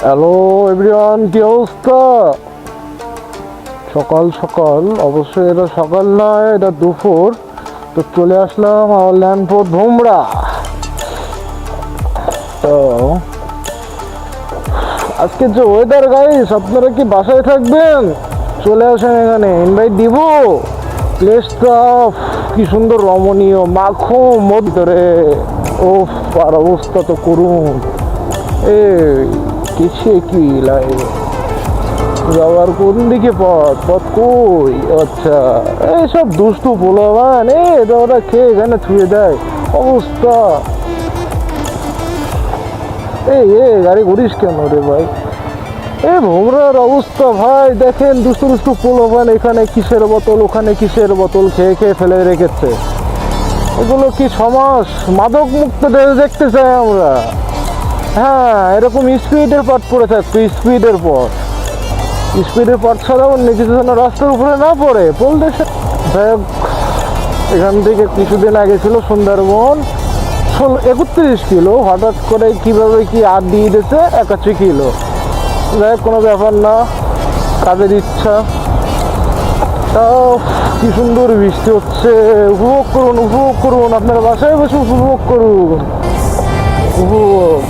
Hello everyone, কি অবস্থা? সকাল সকাল, অবশ্যই এটা সকাল নয়, এটা দুপুর। তো চলে আসলাম আমার ল্যান্ডপোর্ট ভোমরা। তো আজকে যে ওয়েদার গাইস, আপনারা কি বাসায় থাকবেন? চলে আসেন, এখানে ইনভাইট দিব। প্লেসটা কি সুন্দর, রমণীয়, মাখো মধ্যে। ও আর অবস্থা তো করুন। এই কিছু কি লাগে যাওয়ার কোন দিকে পথ পথ কই? আচ্ছা, এইসব দুষ্টু পোলাবান এটা ওরা খেয়ে এখানে ছুঁয়ে দেয় অবস্থা। এই গাড়ি ঘুরিস কেন রে ভাই? ভোমরার অবস্থা ভাই দেখেন, দুষ্টু দুষ্টু পোলাবান এখানে কিসের বোতল, ওখানে কিসের বোতল খেয়ে খেয়ে ফেলে রেখেছে। এগুলো কি সমাজ? মাদক মুক্ত দেশ দেখতে চাই আমরা। হ্যাঁ, এরকম স্পিডের পাট পড়ে থাকতো, স্পিডের পথ। স্পিডের পথ ছাড়াও নিজে যেন রাস্তার উপরে না পড়ে পড়লে। যাই হোক, এখান থেকে কিছুদিন আগে ছিল সুন্দরবন 31 কিলো, হঠাৎ করে কিভাবে কি আর দিয়ে দিয়েছে 81 কিলো। যাই হোক, কোনো ব্যাপার না, কাজের ইচ্ছা। তাও কি সুন্দর বৃষ্টি হচ্ছে, উপভোগ করুন, উপভোগ করুন, আপনার বাসায় বসে উপভোগ করুন, উপভোগ।